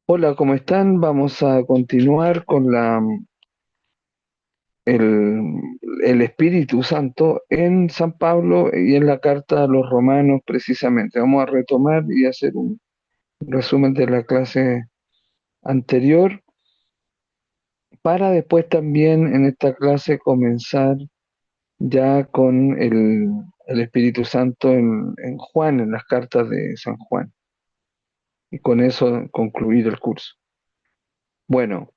Hola, ¿cómo están? Vamos a continuar con el, el Espíritu Santo en San Pablo y en la carta a los romanos precisamente. Vamos a retomar y hacer un resumen de la clase anterior para después también en esta clase comenzar ya con el Espíritu Santo en Juan, en las cartas de San Juan, y con eso concluir el curso. Bueno.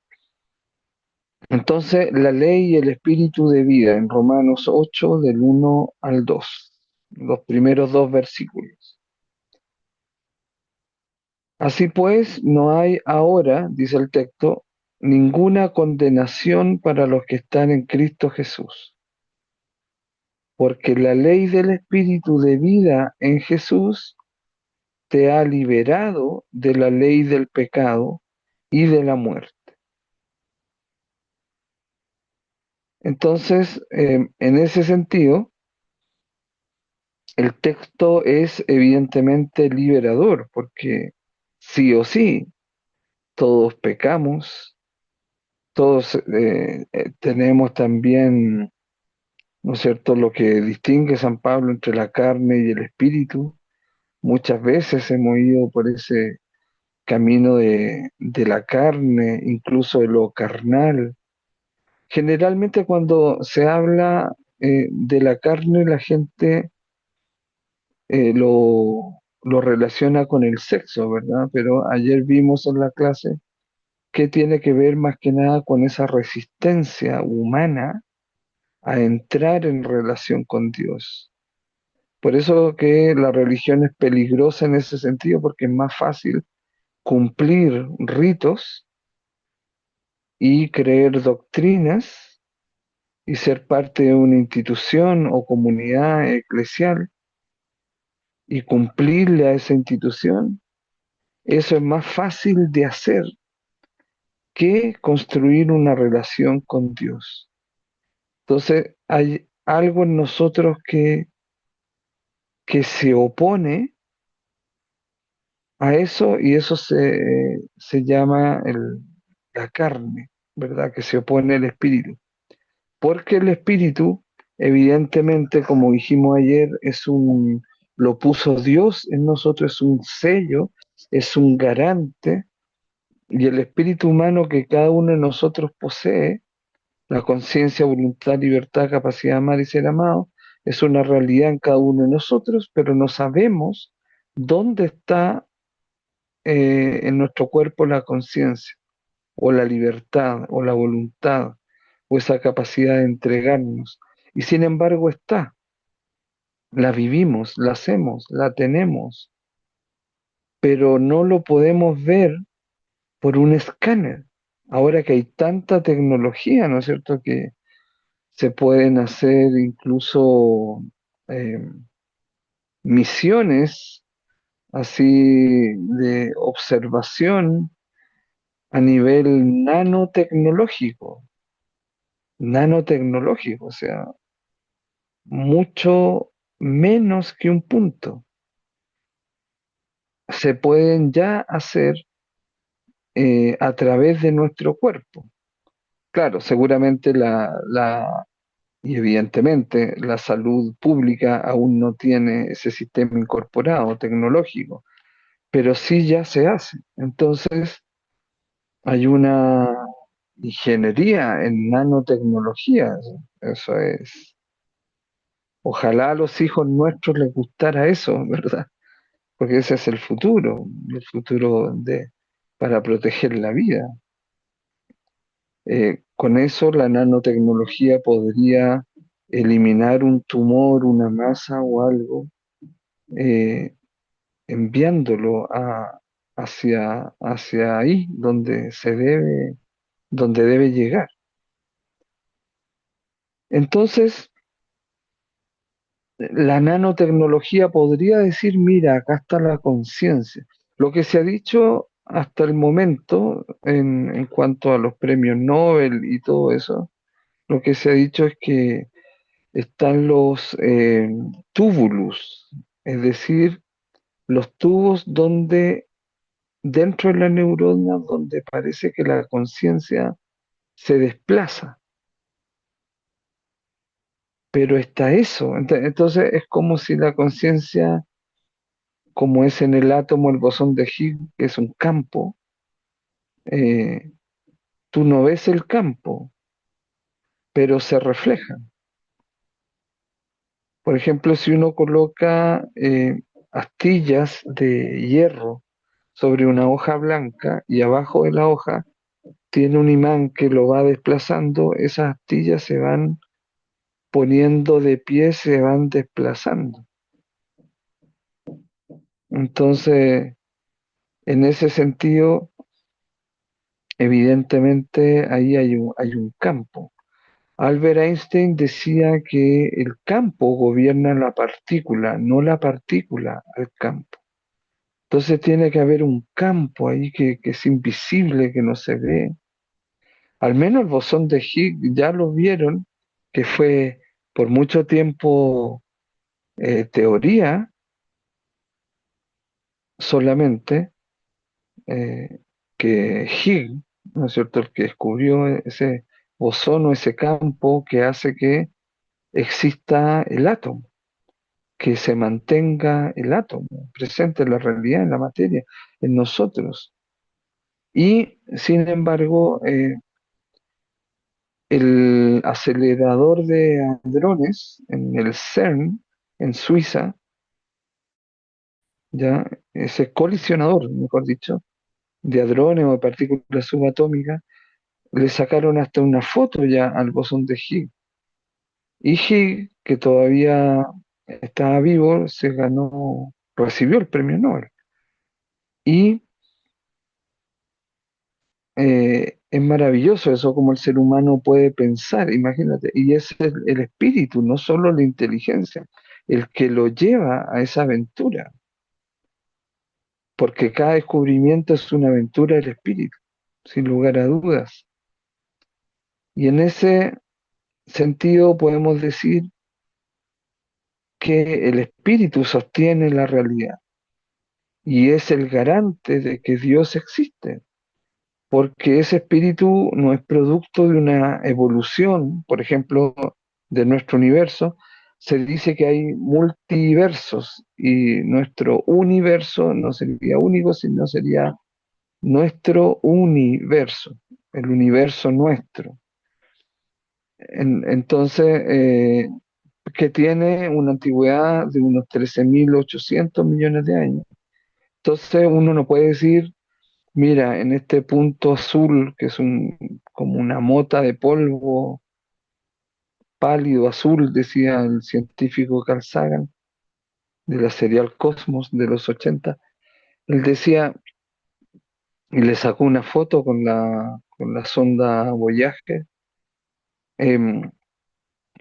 Entonces, la ley y el espíritu de vida en Romanos 8 del 1 al 2, los primeros dos versículos. Así pues, no hay ahora, dice el texto, ninguna condenación para los que están en Cristo Jesús, porque la ley del espíritu de vida en Jesús te ha liberado de la ley del pecado y de la muerte. Entonces, en ese sentido, el texto es evidentemente liberador, porque sí o sí, todos pecamos, todos tenemos también, ¿no es cierto?, lo que distingue San Pablo entre la carne y el espíritu. Muchas veces hemos ido por ese camino de la carne, incluso de lo carnal. Generalmente cuando se habla de la carne, la gente lo relaciona con el sexo, ¿verdad? Pero ayer vimos en la clase que tiene que ver más que nada con esa resistencia humana a entrar en relación con Dios. Por eso que la religión es peligrosa en ese sentido, porque es más fácil cumplir ritos y creer doctrinas y ser parte de una institución o comunidad eclesial y cumplirle a esa institución. Eso es más fácil de hacer que construir una relación con Dios. Entonces, hay algo en nosotros que se opone a eso y eso se llama la carne, ¿verdad? Que se opone al espíritu. Porque el espíritu, evidentemente, como dijimos ayer, lo puso Dios en nosotros, es un sello, es un garante, y el espíritu humano que cada uno de nosotros posee, la conciencia, voluntad, libertad, capacidad de amar y ser amado es una realidad en cada uno de nosotros, pero no sabemos dónde está en nuestro cuerpo la conciencia, o la libertad, o la voluntad, o esa capacidad de entregarnos. Y sin embargo está, la vivimos, la hacemos, la tenemos, pero no lo podemos ver por un escáner. Ahora que hay tanta tecnología, ¿no es cierto?, que se pueden hacer incluso eh, misiones así de observación a nivel nanotecnológico, o sea, mucho menos que un punto. Se pueden ya hacer a través de nuestro cuerpo. Claro, seguramente y evidentemente la salud pública aún no tiene ese sistema incorporado tecnológico, pero sí ya se hace. Entonces, hay una ingeniería en nanotecnología. Eso es. Ojalá a los hijos nuestros les gustara eso, ¿verdad? Porque ese es el futuro para proteger la vida. Con eso la nanotecnología podría eliminar un tumor, una masa o algo, eh, enviándolo hacia ahí donde debe llegar. Entonces, la nanotecnología podría decir, mira, acá está la conciencia. Lo que se ha dicho hasta el momento en cuanto a los premios Nobel y todo eso, lo que se ha dicho es que están los túbulos, es decir, los tubos dentro de la neurona donde parece que la conciencia se desplaza, pero está eso. Entonces es como si la conciencia, como es en el átomo el bosón de Higgs, que es un campo, eh, tú no ves el campo, pero se refleja. Por ejemplo, si uno coloca astillas de hierro sobre una hoja blanca y abajo de la hoja tiene un imán que lo va desplazando, esas astillas se van poniendo de pie, se van desplazando. Entonces, en ese sentido, evidentemente ahí hay un campo. Albert Einstein decía que el campo gobierna la partícula, no la partícula al campo. Entonces tiene que haber un campo ahí que es invisible, que no se ve. Al menos el bosón de Higgs ya lo vieron, que fue por mucho tiempo teoría solamente, eh, que Higgs, ¿no es cierto?, el que descubrió ese bosón o ese campo que hace que exista el átomo, que se mantenga el átomo presente en la realidad, en la materia, en nosotros. Y sin embargo, el acelerador de hadrones en el CERN, en Suiza, ya ese colisionador, mejor dicho, de hadrones o de partículas subatómicas, le sacaron hasta una foto ya al bosón de Higgs. Y Higgs, que todavía estaba vivo, recibió el premio Nobel. Y es maravilloso eso, como el ser humano puede pensar, imagínate. Y es el espíritu, no solo la inteligencia, el que lo lleva a esa aventura. Porque cada descubrimiento es una aventura del espíritu, sin lugar a dudas. Y en ese sentido podemos decir que el espíritu sostiene la realidad y es el garante de que Dios existe, porque ese espíritu no es producto de una evolución, por ejemplo, de nuestro universo. Se dice que hay multiversos y nuestro universo no sería único, sino sería nuestro universo, el universo nuestro. Entonces, que tiene una antigüedad de unos 13.800 millones de años. Entonces, uno no puede decir, mira, en este punto azul, que es como una mota de polvo pálido azul, decía el científico Carl Sagan, de la serial Cosmos de los 80, él decía, y le sacó una foto con la sonda Voyager, em,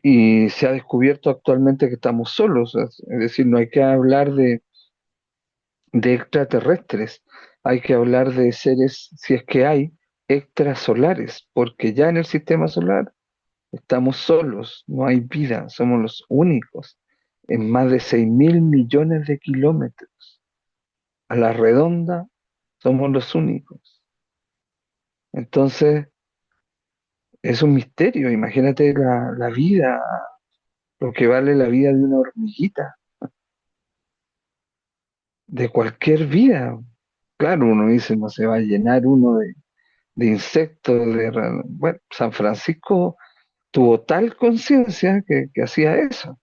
y se ha descubierto actualmente que estamos solos, es decir, no hay que hablar de extraterrestres, hay que hablar de seres, si es que hay, extrasolares, porque ya en el sistema solar estamos solos, no hay vida, somos los únicos en más de 6.000 millones de kilómetros. A la redonda somos los únicos. Entonces, es un misterio, imagínate la vida, lo que vale la vida de una hormiguita, de cualquier vida. Claro, uno dice, no se va a llenar uno de insectos, bueno, San Francisco tuvo tal conciencia que hacía eso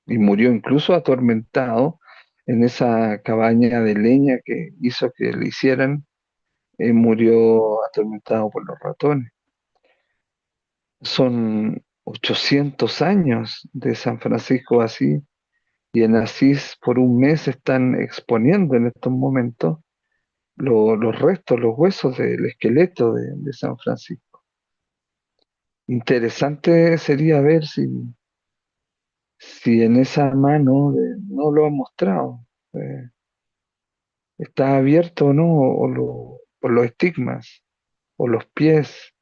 y murió incluso atormentado en esa cabaña de leña que hizo que le hicieran, murió atormentado por los ratones. Son 800 años de San Francisco así, y en Asís por un mes están exponiendo en estos momentos los restos, los huesos del esqueleto de San Francisco. Interesante sería ver si en esa mano no lo han mostrado, eh, está abierto o no, o los estigmas, o los pies,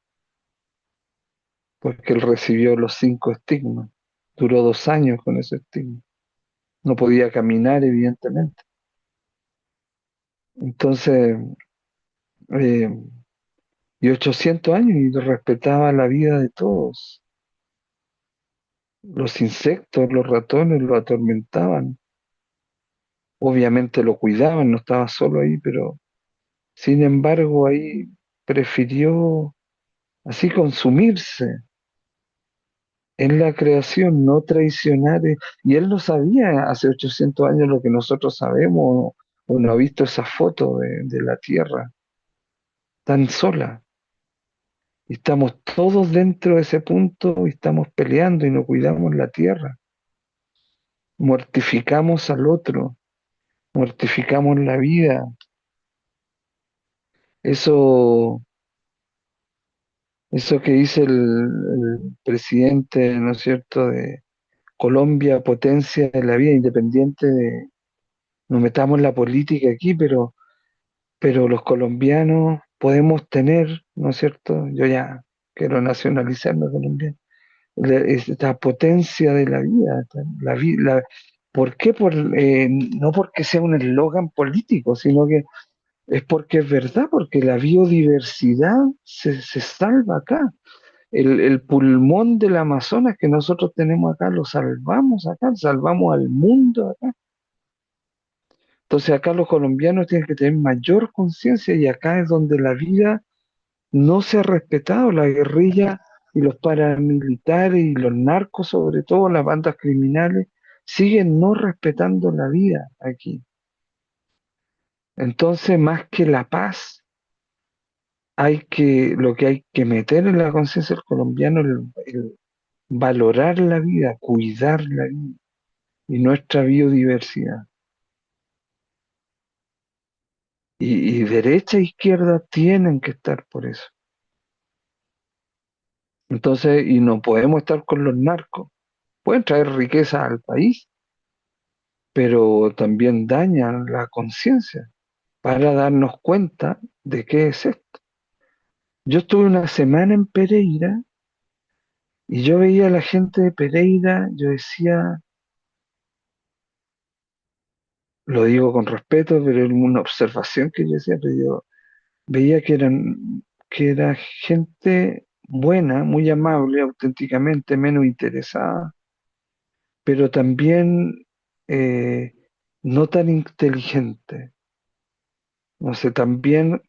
porque él recibió los 5 estigmas, duró 2 años con ese estigma, no podía caminar evidentemente. Entonces, eh, y 800 años y respetaba la vida de todos. Los insectos, los ratones lo atormentaban. Obviamente lo cuidaban, no estaba solo ahí, pero sin embargo ahí prefirió así consumirse en la creación, no traicionar. Y él no sabía hace 800 años lo que nosotros sabemos, o no ha visto esa foto de la Tierra tan sola. Y estamos todos dentro de ese punto y estamos peleando y no cuidamos la Tierra. Mortificamos al otro, mortificamos la vida. Eso, eso que dice el presidente, ¿no es cierto?, de Colombia, potencia de la vida, independiente de, no metamos la política aquí, pero los colombianos podemos tener, ¿no es cierto? Yo ya quiero nacionalizarme colombiano, esta potencia de la vida, ¿por qué? No porque sea un eslogan político, sino que es porque es verdad, porque la biodiversidad se salva acá. El pulmón del Amazonas que nosotros tenemos acá, lo salvamos acá, salvamos al mundo acá. Entonces acá los colombianos tienen que tener mayor conciencia y acá es donde la vida no se ha respetado, la guerrilla y los paramilitares y los narcos, sobre todo las bandas criminales, siguen no respetando la vida aquí. Entonces, más que la paz, lo que hay que meter en la conciencia del colombiano es el valorar la vida, cuidar la vida y nuestra biodiversidad. Y derecha e izquierda tienen que estar por eso. Entonces, y no podemos estar con los narcos. Pueden traer riqueza al país, pero también dañan la conciencia para darnos cuenta de qué es esto. Yo estuve una semana en Pereira y yo veía a la gente de Pereira, yo decía, lo digo con respeto, pero es una observación que yo decía, pero yo veía que era gente buena, muy amable, auténticamente menos interesada, pero también no tan inteligente. No sé, también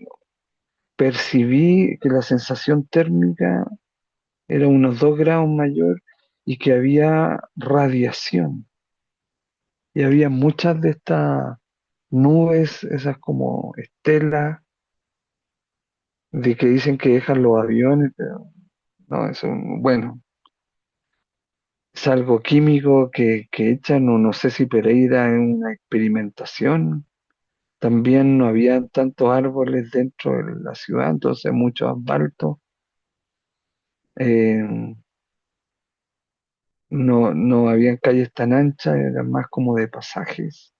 percibí que la sensación térmica era unos 2 grados mayor y que había radiación. Y había muchas de estas nubes, esas como estelas, de que dicen que dejan los aviones, pero no, bueno, es algo químico que echan, o no sé si Pereira es una experimentación. También no había tantos árboles dentro de la ciudad, entonces mucho asfalto. Eh, no habían calles tan anchas, eran más como de pasajes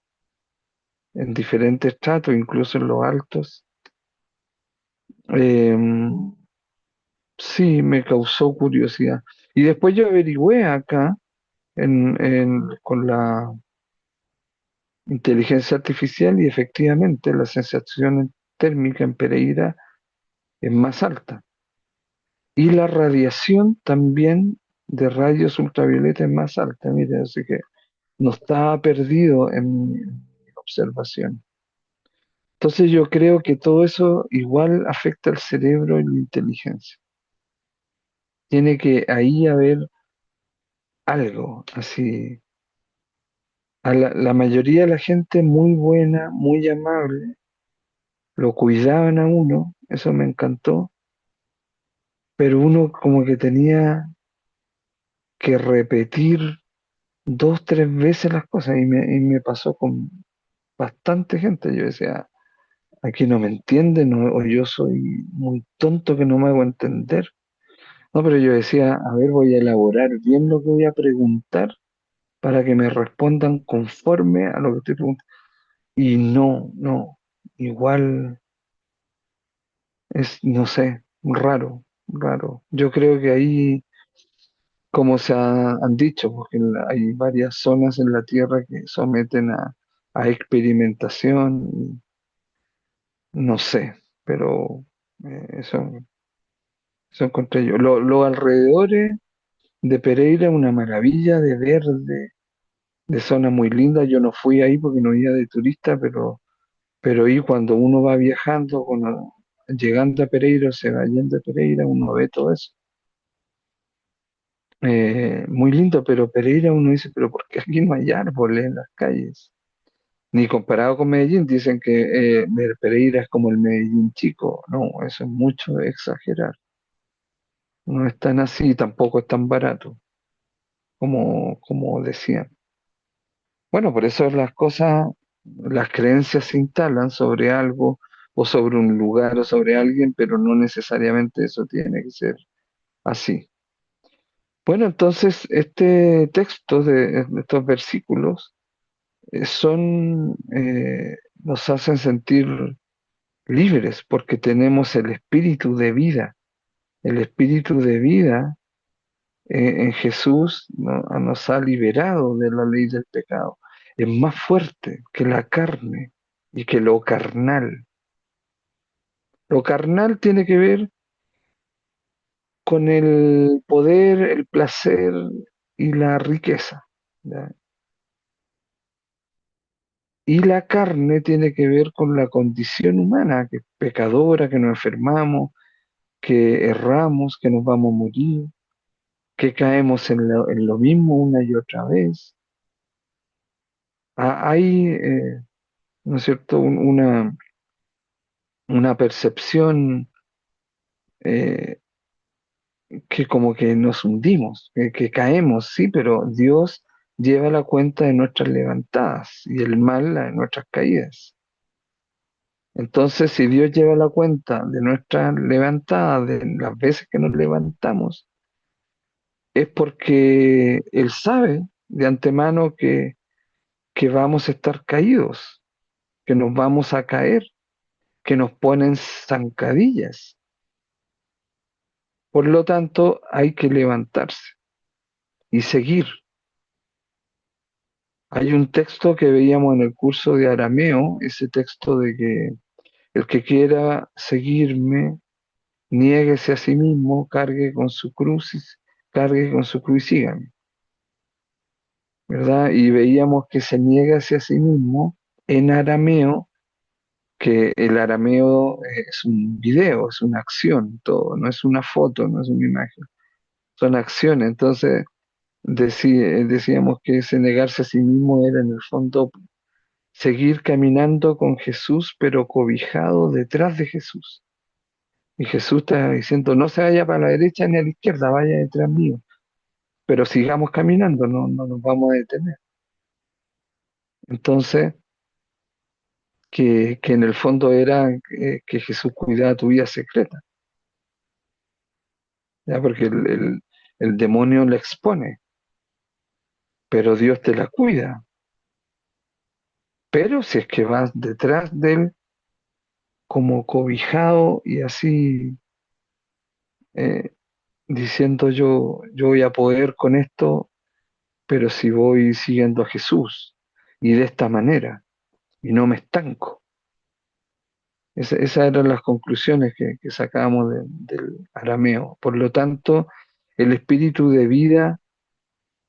en diferentes estratos, incluso en los altos. Eh, sí, me causó curiosidad. Y después yo averigüé acá con la inteligencia artificial y efectivamente la sensación térmica en Pereira es más alta. Y la radiación también de rayos ultravioleta es más alta, mire, así que no estaba perdido en mi observación. Entonces yo creo que todo eso igual afecta al cerebro y la inteligencia. Tiene que ahí haber algo así. La mayoría de la gente muy buena, muy amable, lo cuidaban a uno, eso me encantó, pero uno como que tenía que repetir 2, 3 veces las cosas y me pasó con bastante gente. Yo decía, aquí no me entienden o yo soy muy tonto que no me hago entender. No, pero yo decía, a ver, voy a elaborar bien lo que voy a preguntar para que me respondan conforme a lo que estoy preguntando. Y no, igual es, no sé, raro, raro. Yo creo que ahí, como han dicho, porque hay varias zonas en la Tierra que someten a experimentación, no sé, pero eso, eso encontré yo. Los alrededores de Pereira, una maravilla de verde, de zona muy linda. Yo no fui ahí porque no iba de turista, pero ahí cuando uno va viajando, llegando a Pereira, o se va yendo a Pereira, uno ve todo eso. Muy lindo, pero Pereira uno dice, pero ¿por qué aquí no hay árboles en las calles? Ni comparado con Medellín, dicen que Pereira es como el Medellín chico. No, eso es mucho de exagerar. No es tan así, tampoco es tan barato como decían. Bueno, por eso las cosas, las creencias se instalan sobre algo o sobre un lugar o sobre alguien, pero no necesariamente eso tiene que ser así. Bueno, entonces este texto de estos versículos nos hacen sentir libres porque tenemos el espíritu de vida. El espíritu de vida en Jesús nos ha liberado de la ley del pecado. Es más fuerte que la carne y que lo carnal. Lo carnal tiene que ver con el poder, el placer y la riqueza. ¿Ya? Y la carne tiene que ver con la condición humana, que es pecadora, que nos enfermamos, que erramos, que nos vamos a morir, que caemos en lo mismo una y otra vez. Hay, ¿no es cierto?, una percepción eh, que como que nos hundimos, que caemos, sí, pero Dios lleva la cuenta de nuestras levantadas y el mal la de nuestras caídas. Entonces, si Dios lleva la cuenta de nuestras levantadas, de las veces que nos levantamos, es porque Él sabe de antemano que vamos a estar caídos, que nos vamos a caer, que nos ponen zancadillas. Por lo tanto, hay que levantarse y seguir. Hay un texto que veíamos en el curso de arameo, ese texto de que el que quiera seguirme, niéguese a sí mismo, cargue con su cruz y sígame, ¿verdad? Y veíamos que se niega hacia sí mismo en arameo, que el arameo es un video, es una acción, todo, no es una foto, no es una imagen, son acciones. Entonces decíamos que ese negarse a sí mismo era en el fondo seguir caminando con Jesús, pero cobijado detrás de Jesús. Y Jesús está diciendo, no se vaya para la derecha ni a la izquierda, vaya detrás mío, pero sigamos caminando, no nos vamos a detener. Entonces, que en el fondo era que Jesús cuidaba tu vida secreta, ¿ya? Porque el demonio la expone, pero Dios te la cuida. Pero si es que vas detrás de él como cobijado y así eh, diciendo yo voy a poder con esto, pero si voy siguiendo a Jesús y de esta manera y no me estanco. Esas eran las conclusiones que sacábamos del arameo. Por lo tanto, el espíritu de vida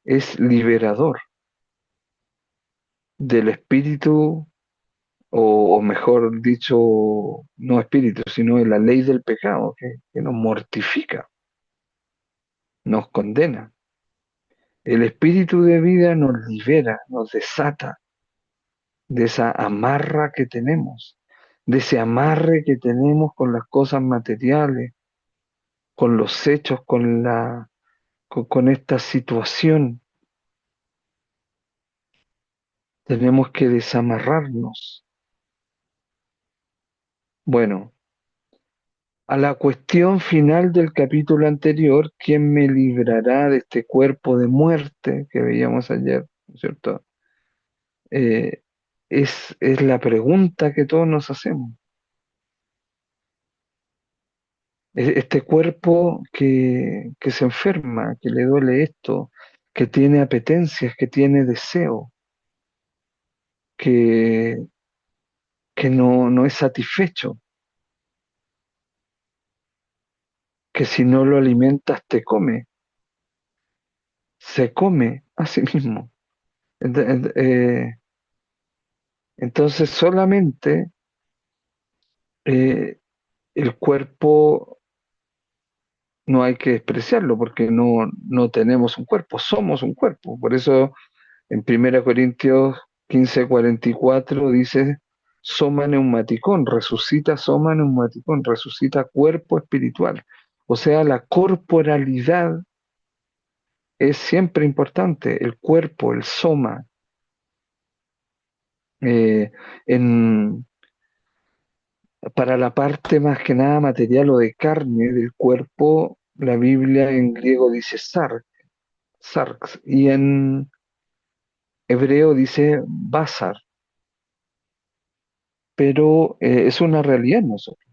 es liberador del espíritu, o mejor dicho, no espíritu, sino de la ley del pecado, que nos mortifica, nos condena. El espíritu de vida nos libera, nos desata de esa amarra que tenemos, de ese amarre que tenemos con las cosas materiales, con los hechos, con esta situación. Tenemos que desamarrarnos. Bueno, a la cuestión final del capítulo anterior, ¿quién me librará de este cuerpo de muerte que veíamos ayer? ¿No es cierto? Eh, es la pregunta que todos nos hacemos. Este cuerpo que se enferma, que le duele esto, que tiene apetencias, que tiene deseo, que no es satisfecho. que si no lo alimentas te come, se come a sí mismo. Ent- eh, entonces solamente eh, el cuerpo no hay que despreciarlo porque no tenemos un cuerpo, somos un cuerpo. Por eso en 1 Corintios 15:44 dice, soma neumaticón, resucita soma neumaticón, resucita cuerpo espiritual. O sea, la corporalidad es siempre importante, el cuerpo, el soma. Eh, en, para la parte más que nada material o de carne del cuerpo, la Biblia en griego dice sarx, y en hebreo dice basar, pero es una realidad en nosotros.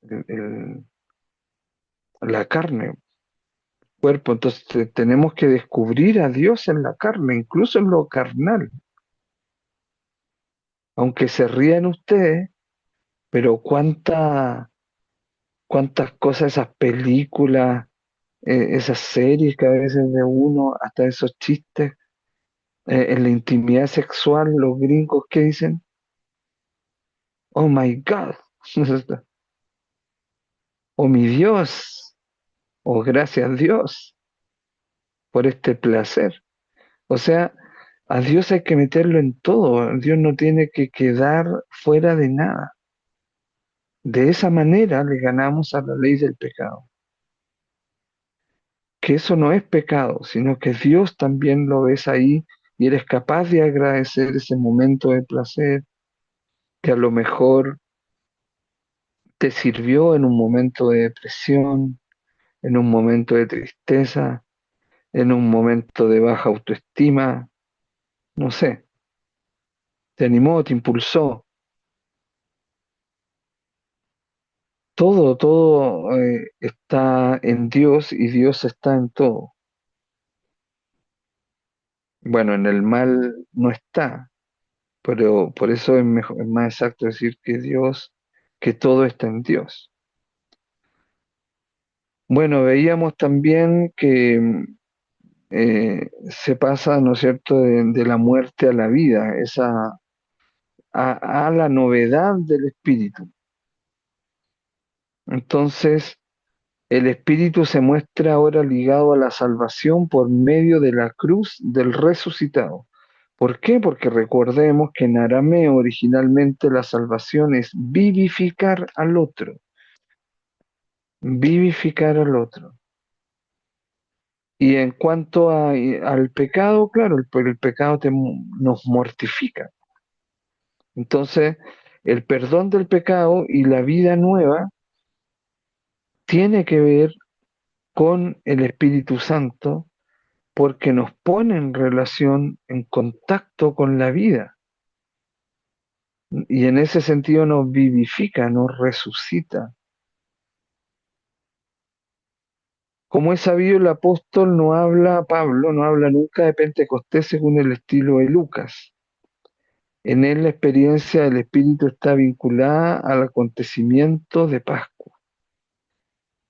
el- el- la carne, cuerpo. Entonces tenemos que descubrir a Dios en la carne, incluso en lo carnal. Aunque se rían ustedes, pero cuántas cosas, esas películas, esas series que a veces de uno, hasta esos chistes, en la intimidad sexual, los gringos que dicen, oh my God, oh mi Dios, oh gracias Dios por este placer. O sea, a Dios hay que meterlo en todo. Dios no tiene que quedar fuera de nada. De esa manera le ganamos a la ley del pecado. Que eso no es pecado, sino que Dios también lo ves ahí y eres capaz de agradecer ese momento de placer que a lo mejor te sirvió en un momento de depresión, en un momento de tristeza, en un momento de baja autoestima, no sé, te animó, te impulsó. Todo está en Dios y Dios está en todo. Bueno, en el mal no está, pero por eso es mejor, es más exacto decir que Dios, que todo está en Dios. Bueno, veíamos también que se pasa, ¿no es cierto?, de la muerte a la vida, a la novedad del espíritu. Entonces, el espíritu se muestra ahora ligado a la salvación por medio de la cruz del resucitado. ¿Por qué? Porque recordemos que en arameo originalmente la salvación es vivificar al otro. Y en cuanto al pecado, claro, el pecado nos mortifica. Entonces, el perdón del pecado y la vida nueva tiene que ver con el Espíritu Santo porque nos pone en relación, en contacto con la vida. Y en ese sentido nos vivifica, nos resucita. Como es sabido, el apóstol no habla, Pablo no habla nunca de Pentecostés según el estilo de Lucas. En él la experiencia del Espíritu está vinculada al acontecimiento de Pascua.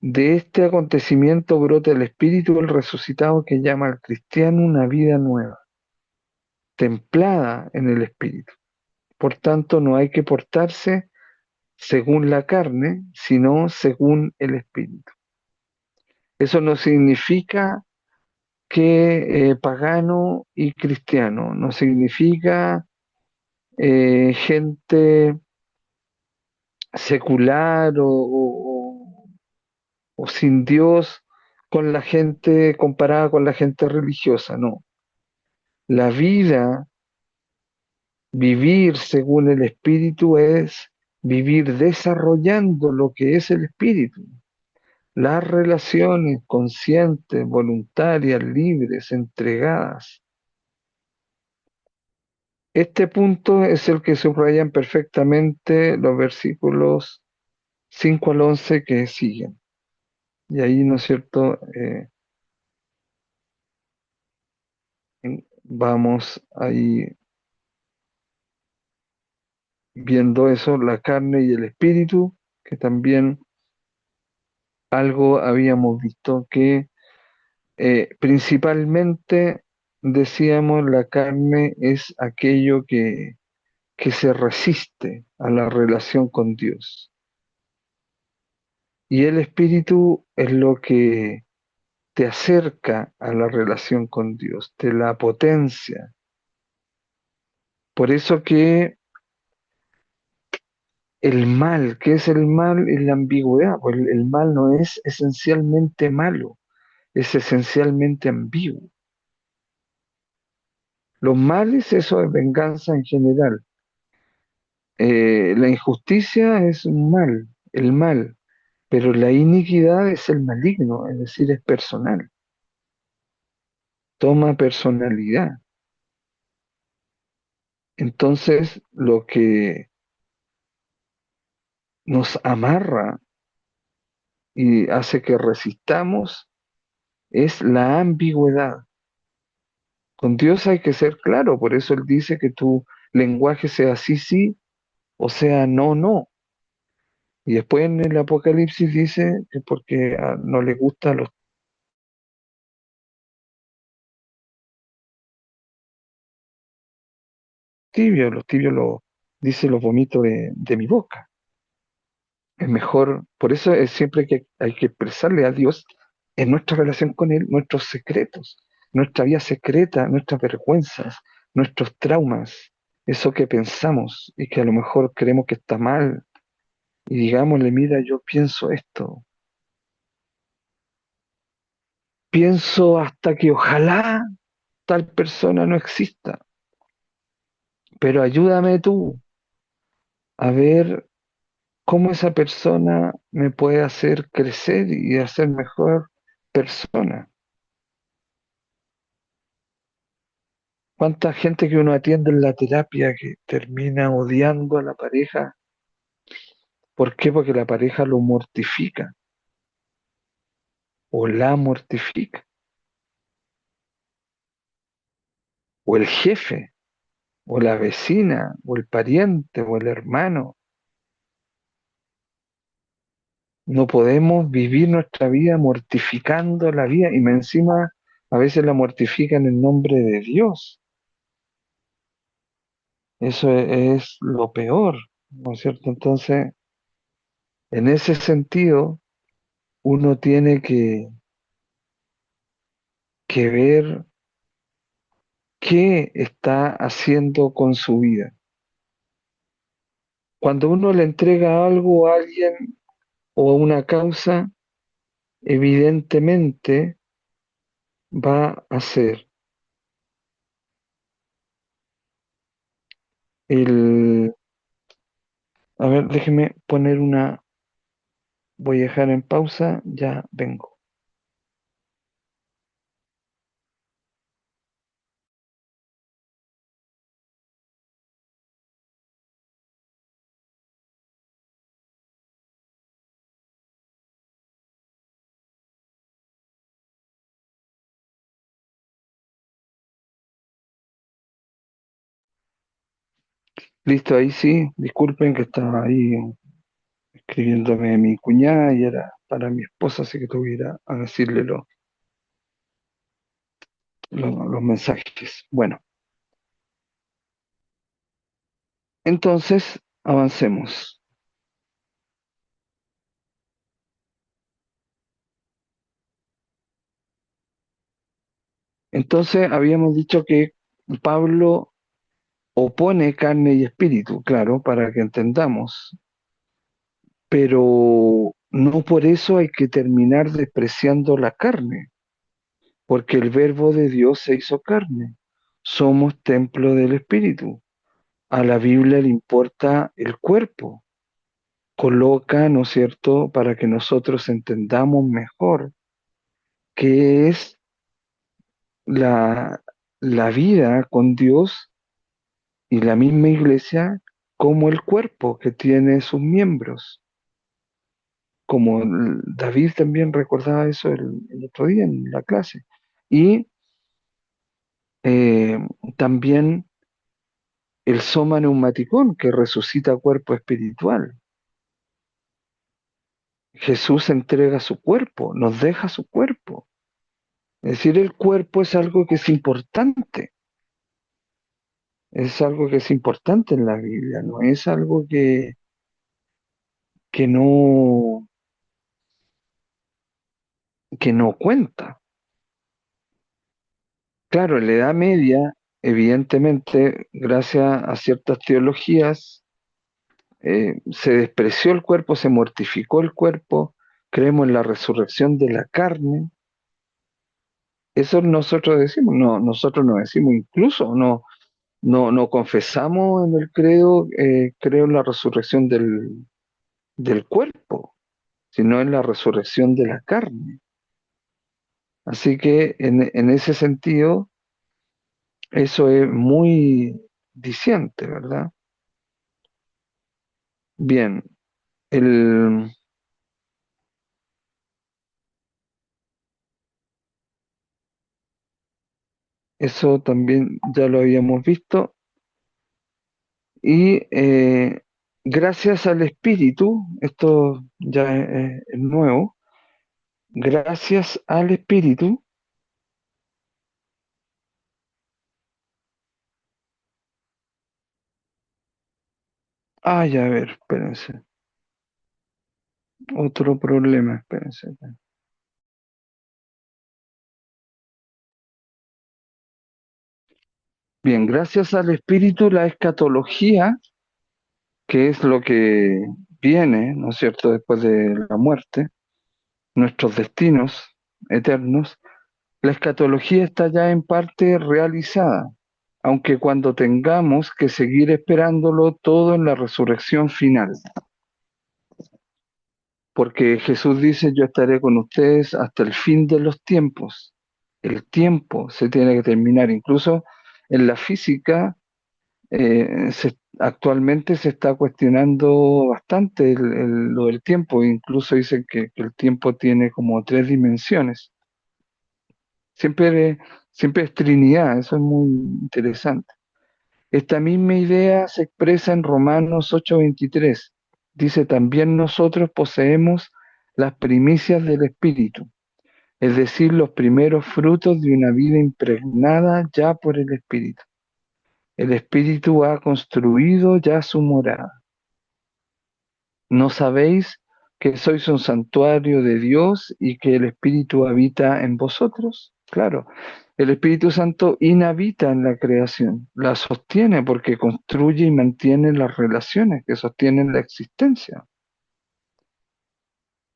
De este acontecimiento brota el Espíritu del resucitado que llama al cristiano una vida nueva, templada en el Espíritu. Por tanto, no hay que portarse según la carne, sino según el Espíritu. Eso no significa que pagano y cristiano, no significa gente secular o sin Dios con la gente comparada con la gente religiosa, no. La vida, vivir según el Espíritu es vivir desarrollando lo que es el Espíritu. Las relaciones conscientes, voluntarias, libres, entregadas. Este punto es el que subrayan perfectamente los versículos 5 al 11 que siguen. Y ahí, ¿no es cierto? Vamos ahí viendo eso, la carne y el espíritu, que también algo habíamos visto que principalmente decíamos la carne es aquello que se resiste a la relación con Dios. Y el espíritu es lo que te acerca a la relación con Dios, te la potencia. Por eso que el mal, ¿qué es el mal? Es la ambigüedad. Pues el mal no es esencialmente malo, es esencialmente ambiguo. Los males, eso es venganza en general. La injusticia es un mal, el mal, pero la iniquidad es el maligno, es decir, es personal, toma personalidad. Entonces, lo que nos amarra y hace que resistamos es la ambigüedad. Con Dios hay que ser claro, por eso Él dice que tu lenguaje sea sí, sí, o sea no, no. Y después en el Apocalipsis dice que porque no le gustan los tibios dice los vomito de mi boca. Es mejor, por eso es siempre que hay que expresarle a Dios en nuestra relación con Él nuestros secretos, nuestra vida secreta, nuestras vergüenzas, nuestros traumas, eso que pensamos y que a lo mejor creemos que está mal, y digámosle, mira, yo pienso esto, pienso hasta que ojalá tal persona no exista, pero ayúdame tú a ver cómo esa persona me puede hacer crecer y hacer mejor persona. ¿Cuánta gente que uno atiende en la terapia que termina odiando a la pareja? ¿Por qué? Porque la pareja lo mortifica o la mortifica, o el jefe, o la vecina, o el pariente, o el hermano. No podemos vivir nuestra vida mortificando la vida y más encima a veces la mortifican en nombre de Dios. Eso es lo peor, ¿no es cierto? Entonces, en ese sentido, uno tiene que ver qué está haciendo con su vida. Cuando uno le entrega algo a alguien o a una causa, evidentemente va a ser el... A ver, déjeme poner una... Voy a dejar en pausa, ya vengo. Listo, ahí sí, disculpen que estaba ahí escribiéndome mi cuñada y era para mi esposa, así que tuviera a decirle los mensajes. Bueno, entonces avancemos. Entonces habíamos dicho que Pablo opone carne y espíritu, claro, para que entendamos, pero no por eso hay que terminar despreciando la carne, porque el verbo de Dios se hizo carne. Somos templo del espíritu. A la Biblia le importa el cuerpo. Coloca, ¿no es cierto?, para que nosotros entendamos mejor qué es la, la vida con Dios y la misma iglesia como el cuerpo que tiene sus miembros. Como David también recordaba eso el otro día en la clase. Y eh, también el soma neumaticón que resucita cuerpo espiritual. Jesús entrega su cuerpo, nos deja su cuerpo. Es decir, el cuerpo es algo que es algo que es importante en la Biblia, no es algo que no, que no cuenta. Claro, en la Edad Media, evidentemente, gracias a ciertas teologías, se despreció el cuerpo, se mortificó el cuerpo, creemos en la resurrección de la carne. Eso nosotros decimos, no, nosotros no decimos, incluso no confesamos en el credo, creo en la resurrección del cuerpo, sino en la resurrección de la carne. Así que en ese sentido, eso es muy diciente, ¿verdad? Bien, el, eso también ya lo habíamos visto. Y gracias al Espíritu, esto ya es nuevo, gracias al Espíritu, ay, a ver, espérense, otro problema, espérense. Bien, gracias al Espíritu, la escatología, que es lo que viene, ¿no es cierto?, después de la muerte, nuestros destinos eternos, la escatología está ya en parte realizada, aunque cuando tengamos que seguir esperándolo todo en la resurrección final. Porque Jesús dice, yo estaré con ustedes hasta el fin de los tiempos. El tiempo se tiene que terminar. Incluso en la física, actualmente se está cuestionando bastante lo del tiempo. Incluso dicen que el tiempo tiene como tres dimensiones. Siempre, siempre es Trinidad, eso es muy interesante. Esta misma idea se expresa en Romanos 8:23. Dice, también nosotros poseemos las primicias del Espíritu, es decir, los primeros frutos de una vida impregnada ya por el Espíritu. El Espíritu ha construido ya su morada. ¿No sabéis que sois un santuario de Dios y que el Espíritu habita en vosotros? Claro, el Espíritu Santo inhabita en la creación, la sostiene porque construye y mantiene las relaciones que sostienen la existencia.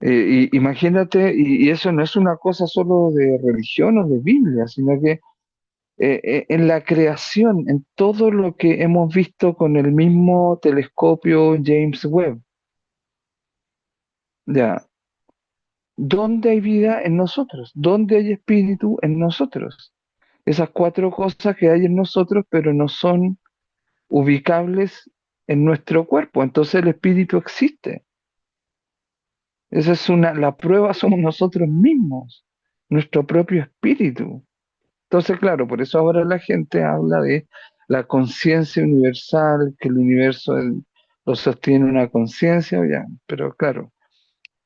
Imagínate, y eso no es una cosa solo de religión o de Biblia, sino que en la creación, en todo lo que hemos visto con el mismo telescopio James Webb, ya, ¿dónde hay vida en nosotros? ¿Dónde hay espíritu en nosotros? Esas cuatro cosas que hay en nosotros, pero no son ubicables en nuestro cuerpo. Entonces el espíritu existe. Esa es la prueba somos nosotros mismos, nuestro propio espíritu. Entonces, claro, por eso ahora la gente habla de la conciencia universal, que el universo lo sostiene una conciencia, ya, pero claro,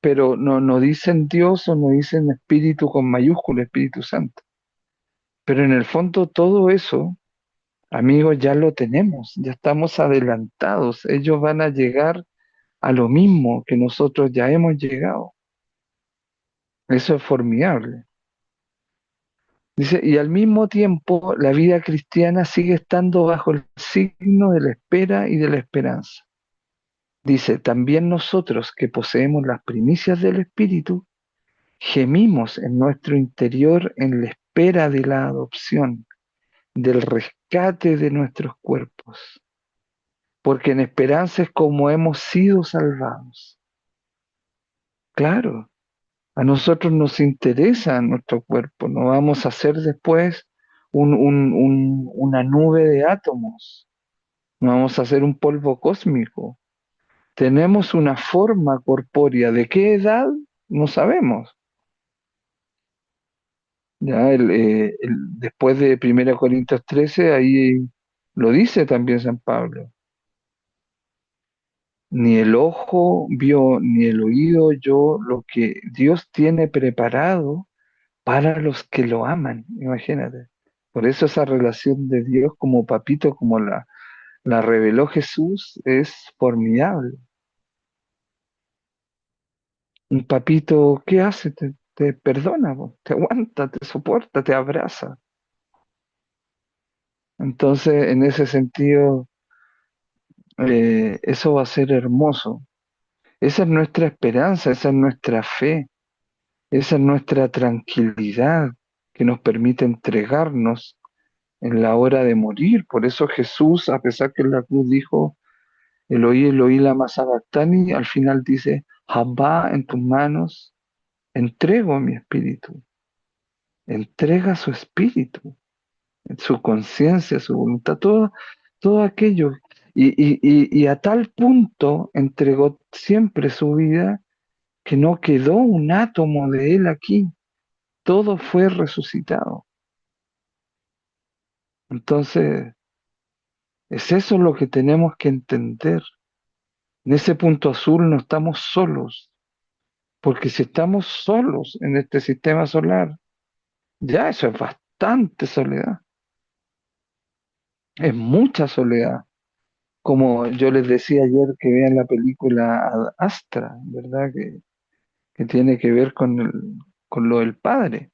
pero no dicen Dios o no dicen espíritu con mayúscula, Espíritu Santo. Pero en el fondo todo eso, amigos, ya lo tenemos, ya estamos adelantados. Ellos van a llegar a lo mismo que nosotros ya hemos llegado. Eso es formidable. Dice, y al mismo tiempo la vida cristiana sigue estando bajo el signo de la espera y de la esperanza. Dice, también nosotros que poseemos las primicias del Espíritu, gemimos en nuestro interior en la espera de la adopción, del rescate de nuestros cuerpos, porque en esperanza es como hemos sido salvados. Claro, a nosotros nos interesa nuestro cuerpo, no vamos a ser después una nube de átomos, no vamos a ser un polvo cósmico. Tenemos una forma corpórea. ¿De qué edad? No sabemos. Ya después de 1 Corintios 13, ahí lo dice también San Pablo. Ni el ojo vio, ni el oído oyó lo que Dios tiene preparado para los que lo aman, imagínate. Por eso esa relación de Dios como papito, como la reveló Jesús, es formidable. Un papito, ¿qué hace? Te perdona, po, te aguanta, te soporta, te abraza. Entonces, en ese sentido, eso va a ser hermoso. Esa es nuestra esperanza, esa es nuestra fe, esa es nuestra tranquilidad que nos permite entregarnos en la hora de morir. Por eso Jesús, a pesar que en la cruz dijo, Eloí, lama sabactani, al final dice, Abba, en tus manos entrego mi espíritu. Entrega su espíritu, su conciencia, su voluntad, todo aquello. Y a tal punto entregó siempre su vida que no quedó un átomo de él aquí. Todo fue resucitado. Entonces, es eso lo que tenemos que entender. En ese punto azul no estamos solos, porque si estamos solos en este sistema solar, ya eso es bastante soledad, es mucha soledad. Como yo les decía ayer que vean la película Astra, ¿verdad? Que tiene que ver con lo del padre.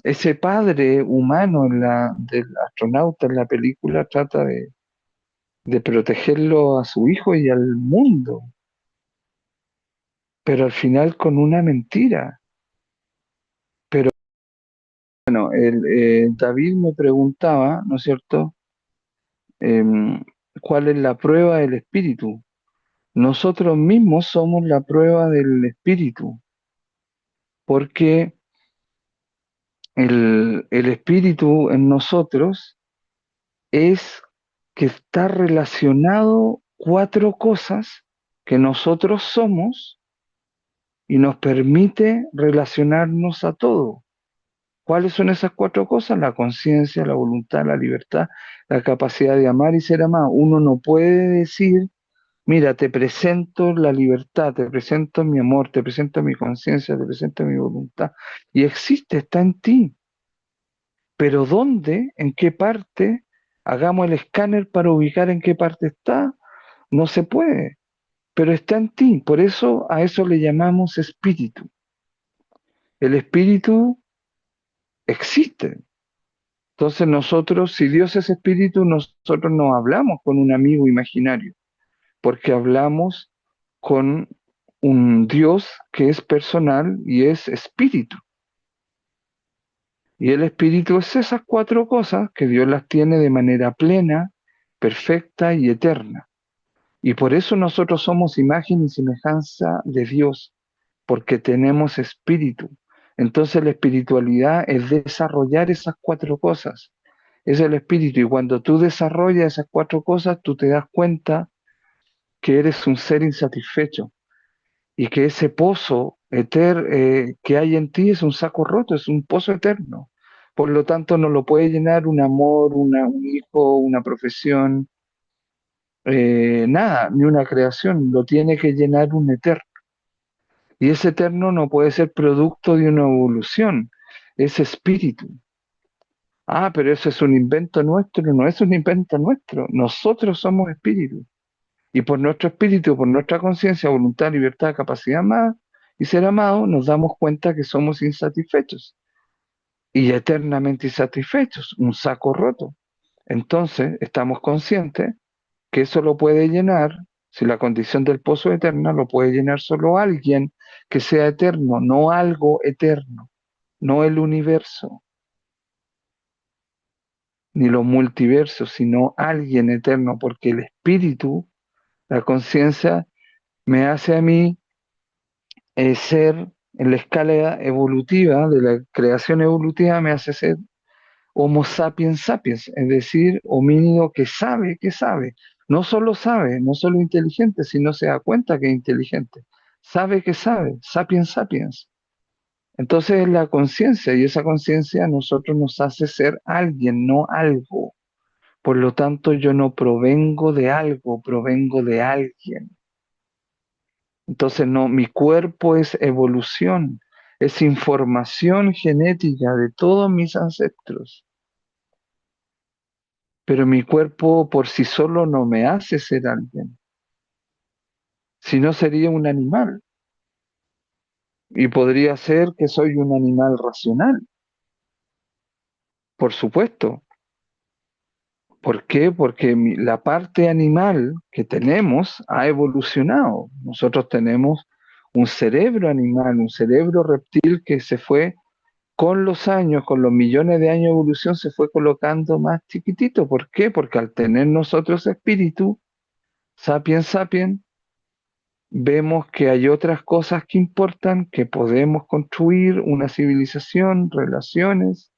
Ese padre humano del astronauta en la película trata de protegerlo a su hijo y al mundo, pero al final con una mentira. Pero bueno, David me preguntaba, ¿no es cierto? Em, ¿Cuál es la prueba del espíritu? Nosotros mismos somos la prueba del espíritu, porque el espíritu en nosotros es que está relacionado cuatro cosas que nosotros somos y nos permite relacionarnos a todo. ¿Cuáles son esas cuatro cosas? La conciencia, la voluntad, la libertad, la capacidad de amar y ser amado. Uno no puede decir, mira, te presento la libertad, te presento mi amor, te presento mi conciencia, te presento mi voluntad. Y existe, está en ti. Pero ¿dónde? ¿En qué parte? Hagamos el escáner para ubicar en qué parte está. No se puede, pero está en ti. Por eso a eso le llamamos espíritu. El espíritu existe. Entonces nosotros, si Dios es espíritu, nosotros no hablamos con un amigo imaginario, porque hablamos con un Dios que es personal y es espíritu. Y el espíritu es esas cuatro cosas que Dios las tiene de manera plena, perfecta y eterna. Y por eso nosotros somos imagen y semejanza de Dios, porque tenemos espíritu. Entonces la espiritualidad es desarrollar esas cuatro cosas. Es el espíritu. Y cuando tú desarrollas esas cuatro cosas, tú te das cuenta que eres un ser insatisfecho y que ese pozo que hay en ti es un saco roto, es un pozo eterno. Por lo tanto, no lo puede llenar un amor, un hijo, una profesión, nada, ni una creación. Lo tiene que llenar un eterno. Y ese eterno no puede ser producto de una evolución, es espíritu. Ah, pero eso es un invento nuestro, no es un invento nuestro. Nosotros somos espíritu. Y por nuestro espíritu, por nuestra conciencia, voluntad, libertad, capacidad amada y ser amado, nos damos cuenta que somos insatisfechos y eternamente insatisfechos, un saco roto. Entonces, estamos conscientes que eso lo puede llenar, si la condición del pozo eterna lo puede llenar solo alguien que sea eterno, no algo eterno, no el universo, ni los multiversos, sino alguien eterno, porque el espíritu, la conciencia, me hace a mí ser en la escala evolutiva, de la creación evolutiva, me hace ser Homo sapiens sapiens, es decir, homínido que sabe. No solo sabe, no solo inteligente, sino se da cuenta que es inteligente. Sabe que sabe, sapiens sapiens. Entonces es la conciencia y esa conciencia a nosotros nos hace ser alguien, no algo. Por lo tanto, yo no provengo de algo, provengo de alguien. Entonces, no, mi cuerpo es evolución, es información genética de todos mis ancestros. Pero mi cuerpo por sí solo no me hace ser alguien, sino sería un animal. Y podría ser que soy un animal racional, por supuesto. ¿Por qué? Porque la parte animal que tenemos ha evolucionado. Nosotros tenemos un cerebro animal, un cerebro reptil que se fue con los años, con los millones de años de evolución, se fue colocando más chiquitito. ¿Por qué? Porque al tener nosotros espíritu, sapiens sapiens, vemos que hay otras cosas que importan, que podemos construir una civilización, relaciones,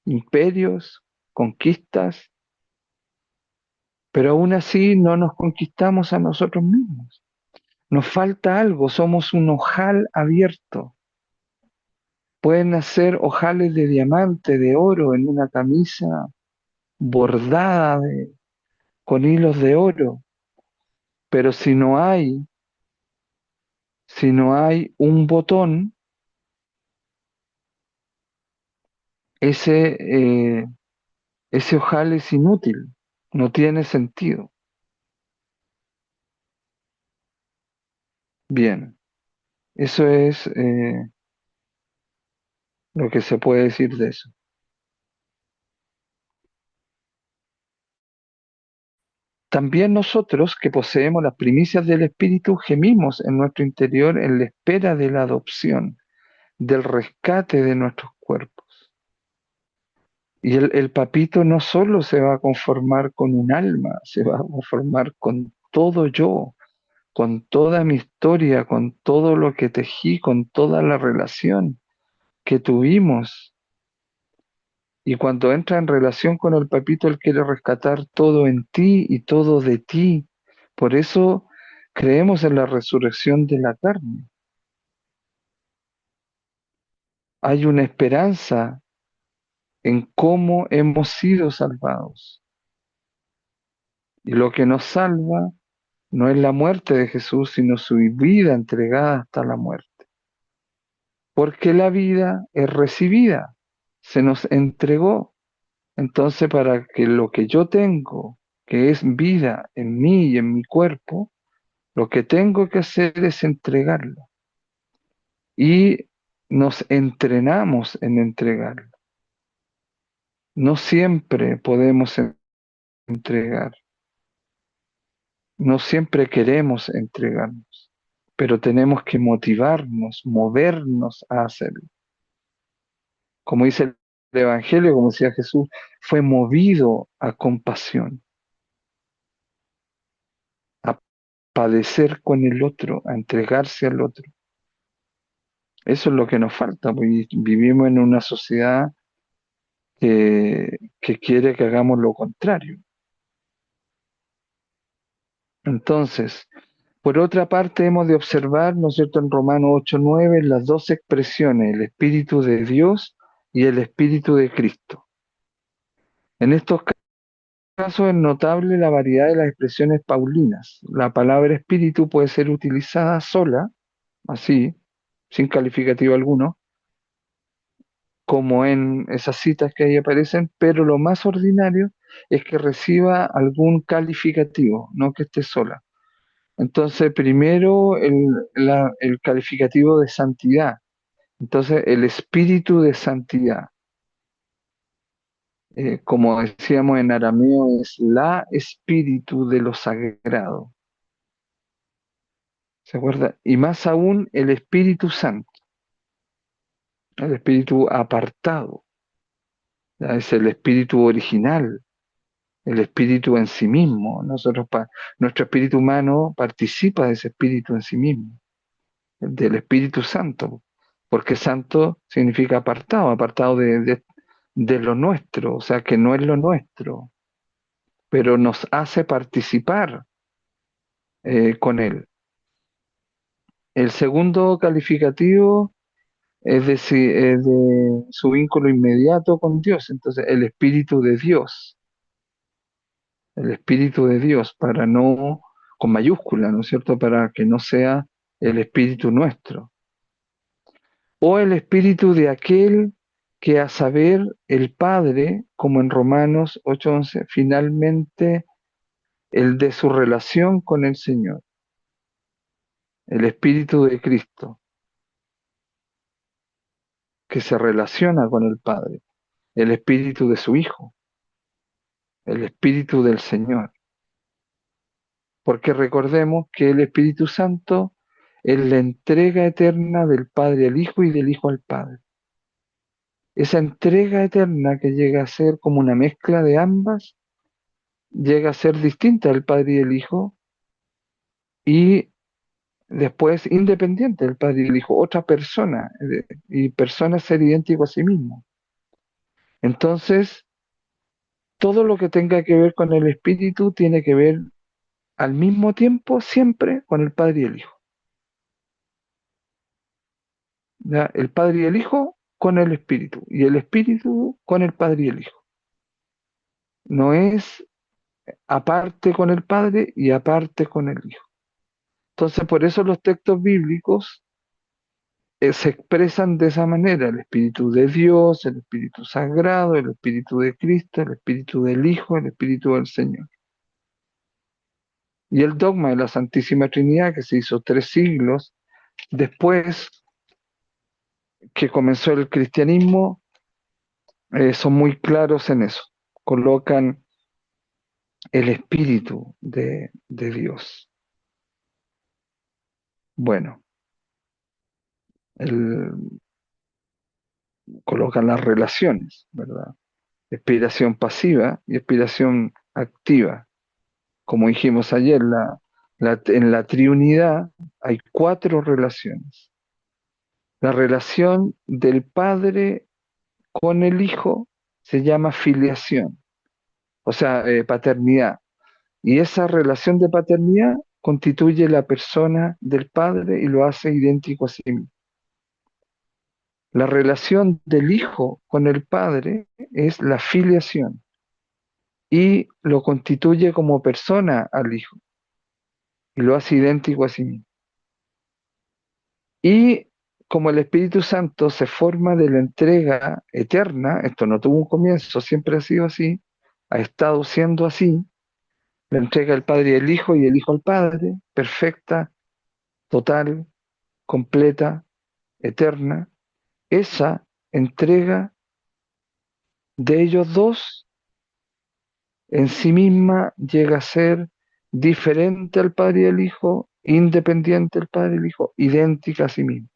imperios, conquistas, pero aún así no nos conquistamos a nosotros mismos. Nos falta algo, somos un ojal abierto. Pueden hacer ojales de diamante, de oro, en una camisa bordada con hilos de oro, pero si no hay un botón, ese, ese ojal es inútil, no tiene sentido. Bien, eso es lo que se puede decir de eso. También nosotros que poseemos las primicias del Espíritu gemimos en nuestro interior en la espera de la adopción, del rescate de nuestros cuerpos. Y el papito no solo se va a conformar con un alma, se va a conformar con todo yo, con toda mi historia, con todo lo que tejí, con toda la relación que tuvimos. Y cuando entra en relación con el papito, él quiere rescatar todo en ti y todo de ti. Por eso creemos en la resurrección de la carne. Hay una esperanza en cómo hemos sido salvados. Y lo que nos salva no es la muerte de Jesús, sino su vida entregada hasta la muerte. Porque la vida es recibida, se nos entregó. Entonces, para que lo que yo tengo, que es vida en mí y en mi cuerpo, lo que tengo que hacer es entregarlo. Y nos entrenamos en entregarlo. No siempre podemos entregar, no siempre queremos entregarnos, pero tenemos que motivarnos, movernos a hacerlo. Como dice el Evangelio, como decía Jesús, fue movido a compasión, a padecer con el otro, a entregarse al otro. Eso es lo que nos falta, porque vivimos en una sociedad que quiere que hagamos lo contrario. Entonces, por otra parte, hemos de observar, ¿no es cierto?, en Romanos 8:9, las dos expresiones, el Espíritu de Dios y el Espíritu de Cristo. En estos casos es notable la variedad de las expresiones paulinas. La palabra espíritu puede ser utilizada sola, así, sin calificativo alguno, como en esas citas que ahí aparecen, pero lo más ordinario es que reciba algún calificativo, no que esté sola. Entonces, primero el calificativo de santidad. Entonces, el espíritu de santidad, como decíamos en arameo, es la espíritu de lo sagrado. ¿Se acuerda? Y más aún el Espíritu Santo, el espíritu apartado, ¿ya? Es el espíritu original, el espíritu en sí mismo. Nuestro espíritu humano participa de ese espíritu en sí mismo, del Espíritu Santo, porque santo significa apartado, apartado de lo nuestro, o sea que no es lo nuestro, pero nos hace participar con él. El segundo calificativo es decir, es de su vínculo inmediato con Dios, entonces el Espíritu de Dios. el Espíritu de Dios, para no, con mayúscula, ¿no es cierto?, para que no sea el Espíritu nuestro, o el Espíritu de aquel que a saber el Padre, como en Romanos 8:11, finalmente el de su relación con el Señor, el Espíritu de Cristo, que se relaciona con el Padre, el Espíritu de su Hijo, el Espíritu del Señor. Porque recordemos que el Espíritu Santo es la entrega eterna del Padre al Hijo y del Hijo al Padre. Esa entrega eterna que llega a ser como una mezcla de ambas, llega a ser distinta del Padre y el Hijo y después independiente del Padre y el Hijo, otra persona, y persona ser idéntico a sí mismo. Entonces, todo lo que tenga que ver con el Espíritu tiene que ver al mismo tiempo siempre con el Padre y el Hijo. ¿Ya? El Padre y el Hijo con el Espíritu y el Espíritu con el Padre y el Hijo. No es aparte con el Padre y aparte con el Hijo. Entonces, por eso los textos bíblicos se expresan de esa manera: el Espíritu de Dios, el Espíritu Sagrado, el Espíritu de Cristo, el Espíritu del Hijo, el Espíritu del Señor. Y el dogma de la Santísima Trinidad, que se hizo 3 siglos después que comenzó el cristianismo, son muy claros en eso. Colocan el Espíritu de Dios. Bueno, el, colocan las relaciones, ¿verdad? Expiración pasiva y expiración activa. Como dijimos ayer, en la triunidad hay 4 relaciones. La relación del Padre con el Hijo se llama filiación, o sea, paternidad. Y esa relación de paternidad constituye la persona del Padre y lo hace idéntico a sí mismo. La relación del Hijo con el Padre es la filiación y lo constituye como persona al Hijo y lo hace idéntico a sí mismo. Y como el Espíritu Santo se forma de la entrega eterna, esto no tuvo un comienzo, siempre ha sido así, ha estado siendo así, la entrega del Padre y el Hijo y el Hijo al Padre, perfecta, total, completa, eterna, esa entrega de ellos dos en sí misma llega a ser diferente al Padre y al Hijo, independiente del Padre y el Hijo, idéntica a sí misma.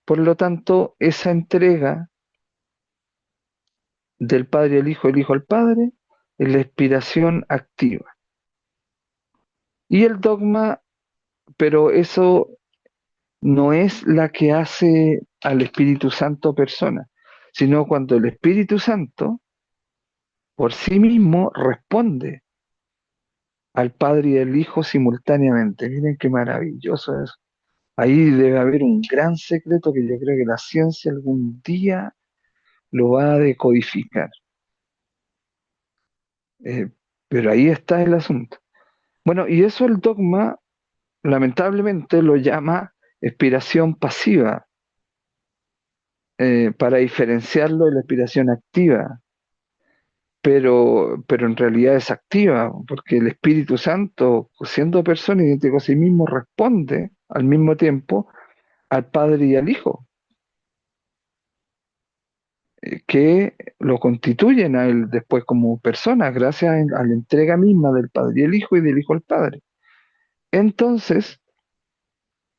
Por lo tanto, esa entrega del Padre al Hijo, el Hijo al Padre, es la expiración activa. Y el dogma, pero eso no es la que hace al Espíritu Santo persona, sino cuando el Espíritu Santo por sí mismo responde al Padre y al Hijo simultáneamente. Miren qué maravilloso es. Ahí debe haber un gran secreto que yo creo que la ciencia algún día lo va a decodificar. Eh, pero ahí está el asunto. Bueno, y eso el dogma lamentablemente lo llama expiración pasiva, para diferenciarlo de la expiración activa, pero en realidad es activa, porque el Espíritu Santo, siendo persona idéntico a sí mismo, responde al mismo tiempo al Padre y al Hijo, que lo constituyen a él después como personas, gracias a la entrega misma del Padre y el Hijo y del Hijo al Padre. Entonces,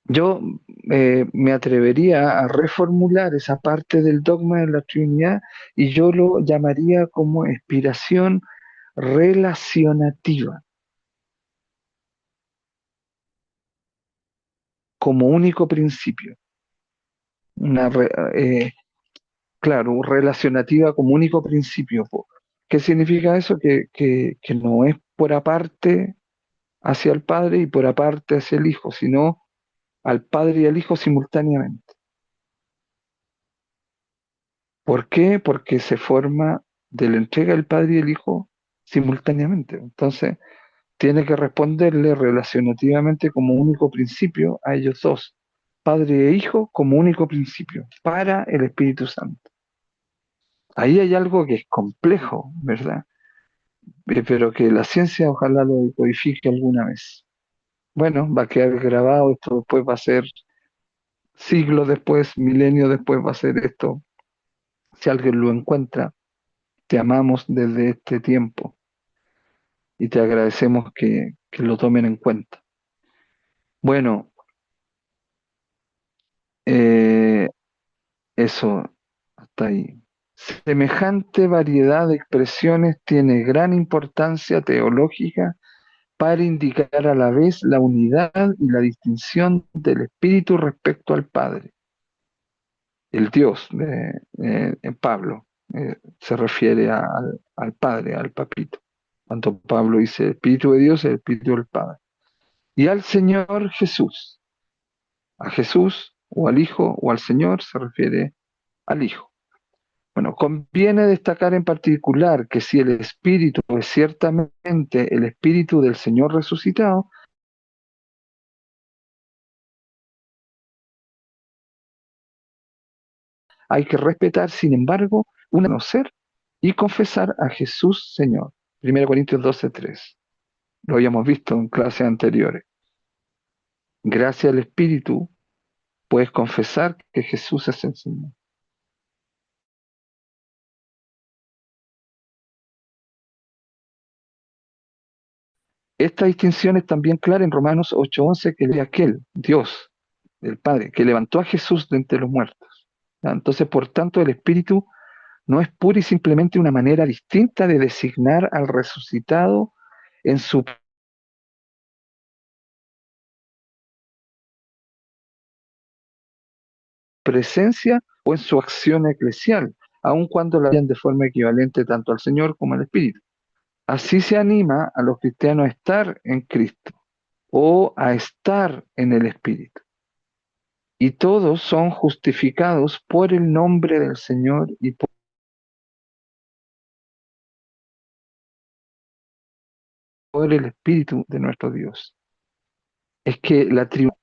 yo me atrevería a reformular esa parte del dogma de la Trinidad y yo lo llamaría como expiración relacionativa, como único principio. Una, eh, claro, relacionativa como único principio. ¿Qué significa eso? Que no es por aparte hacia el Padre y por aparte hacia el Hijo, sino al Padre y al Hijo simultáneamente. ¿Por qué? Porque se forma de la entrega del Padre y el Hijo simultáneamente. Entonces, tiene que responderle relacionativamente como único principio a ellos dos, Padre e Hijo como único principio para el Espíritu Santo. Ahí hay algo que es complejo, ¿verdad? Pero que la ciencia ojalá lo codifique alguna vez. Bueno, va a quedar grabado, esto después va a ser siglos después, milenios después va a ser esto. Si alguien lo encuentra, te amamos desde este tiempo y te agradecemos que lo tomen en cuenta. Bueno, eh, eso, hasta ahí. Semejante variedad de expresiones tiene gran importancia teológica para indicar a la vez la unidad y la distinción del Espíritu respecto al Padre. El Dios de Pablo se refiere al Padre, al Papito. Cuando Pablo dice el Espíritu de Dios, el Espíritu del Padre. Y al Señor Jesús. A Jesús o al Hijo o al Señor se refiere al Hijo. Bueno, conviene destacar en particular que si el Espíritu es ciertamente el Espíritu del Señor resucitado, hay que respetar, sin embargo, conocer y confesar a Jesús Señor. 1 Corintios 12:3. Lo habíamos visto en clases anteriores. Gracias al Espíritu puedes confesar que Jesús es el Señor. Esta distinción es también clara en Romanos 8:11, que de aquel, Dios, el Padre, que levantó a Jesús de entre los muertos. ¿Ya? Entonces, por tanto, el Espíritu no es pura y simplemente una manera distinta de designar al resucitado en su presencia o en su acción eclesial, aun cuando la hayan de forma equivalente tanto al Señor como al Espíritu. Así se anima a los cristianos a estar en Cristo o a estar en el Espíritu. Y todos son justificados por el nombre del Señor y por el Espíritu de nuestro Dios. Es que la Trinidad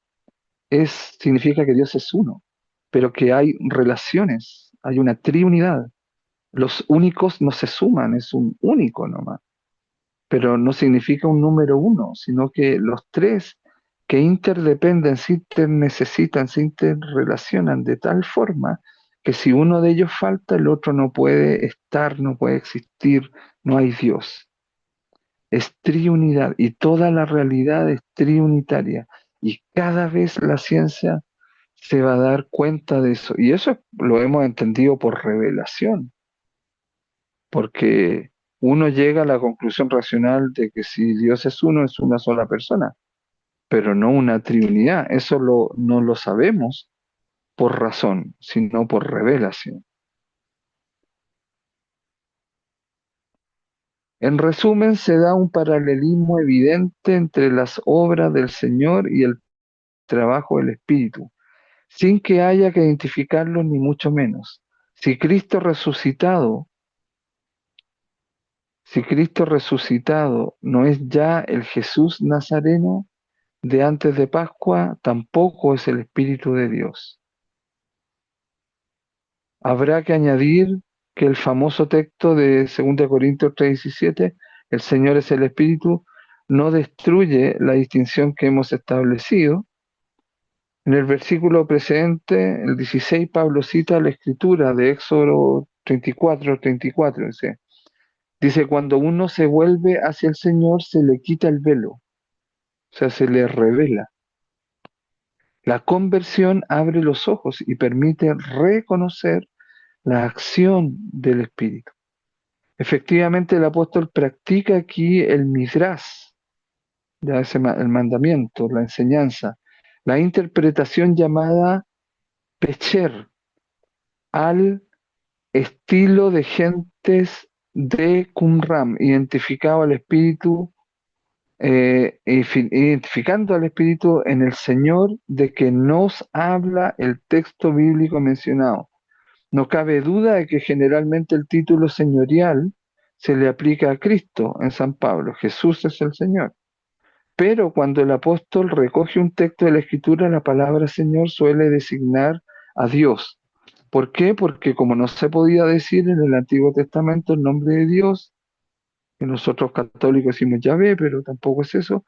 significa que Dios es uno, pero que hay relaciones, hay una triunidad. Los únicos no se suman, es un único nomás, pero no significa un número uno, sino que los tres que interdependen, se internecesitan, se interrelacionan de tal forma que si uno de ellos falta, el otro no puede estar, no puede existir, no hay Dios. Es triunidad y toda la realidad es triunitaria y cada vez la ciencia se va a dar cuenta de eso. Y eso lo hemos entendido por revelación, porque uno llega a la conclusión racional de que si Dios es uno, es una sola persona, pero no una trinidad. Eso no lo sabemos por razón, sino por revelación. En resumen, se da un paralelismo evidente entre las obras del Señor y el trabajo del Espíritu, sin que haya que identificarlos ni mucho menos. Si Cristo resucitado, si Cristo resucitado no es ya el Jesús Nazareno de antes de Pascua, tampoco es el Espíritu de Dios. Habrá que añadir que el famoso texto de 2 Corintios 3:17, el Señor es el Espíritu, no destruye la distinción que hemos establecido. En el versículo precedente, el 16, Pablo cita la escritura de Éxodo 34:34. Dice, cuando uno se vuelve hacia el Señor, se le quita el velo, o sea, se le revela. La conversión abre los ojos y permite reconocer la acción del Espíritu. Efectivamente, el apóstol practica aquí el midrás, ya el mandamiento, la enseñanza, la interpretación llamada pecher, al estilo de gentes de Qumran, identificado al Espíritu, identificando al Espíritu en el Señor de que nos habla el texto bíblico mencionado. No cabe duda de que generalmente el título señorial se le aplica a Cristo en San Pablo, Jesús es el Señor. Pero cuando el apóstol recoge un texto de la Escritura, la palabra Señor suele designar a Dios. ¿Por qué? Porque como no se podía decir en el Antiguo Testamento el nombre de Dios, que nosotros católicos decimos Yahvé, pero tampoco es eso,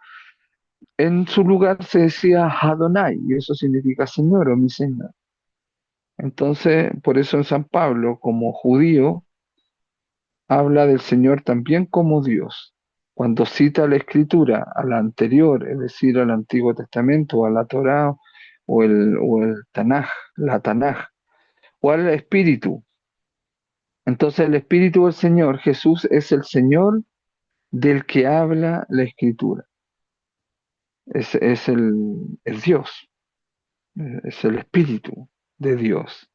en su lugar se decía Adonai, y eso significa Señor o mi Señor. Entonces, por eso en San Pablo, como judío, habla del Señor también como Dios. Cuando cita la Escritura a la anterior, es decir, al Antiguo Testamento, o a la Torá, o el Tanaj, la Tanaj, o al Espíritu. Entonces el Espíritu del Señor, Jesús, es el Señor del que habla la Escritura. Es el Dios, es el Espíritu de Dios,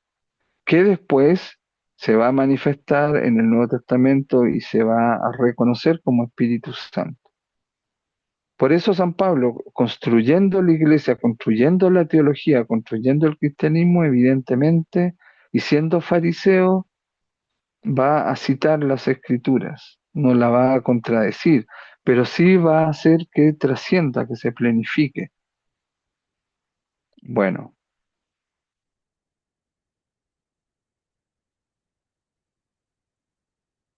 que después se va a manifestar en el Nuevo Testamento y se va a reconocer como Espíritu Santo. Por eso San Pablo, construyendo la iglesia, construyendo la teología, construyendo el cristianismo, evidentemente, y siendo fariseo, va a citar las escrituras, no la va a contradecir, pero sí va a hacer que trascienda, que se plenifique. Bueno,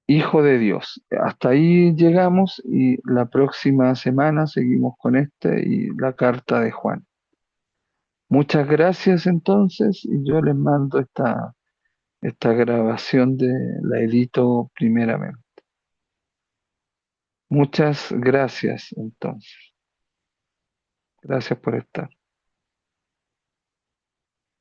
Hijo de Dios. Hasta ahí llegamos y la próxima semana seguimos con este y la carta de Juan. Muchas gracias entonces y yo les mando esta grabación la edito primeramente. Muchas gracias entonces. Gracias por estar.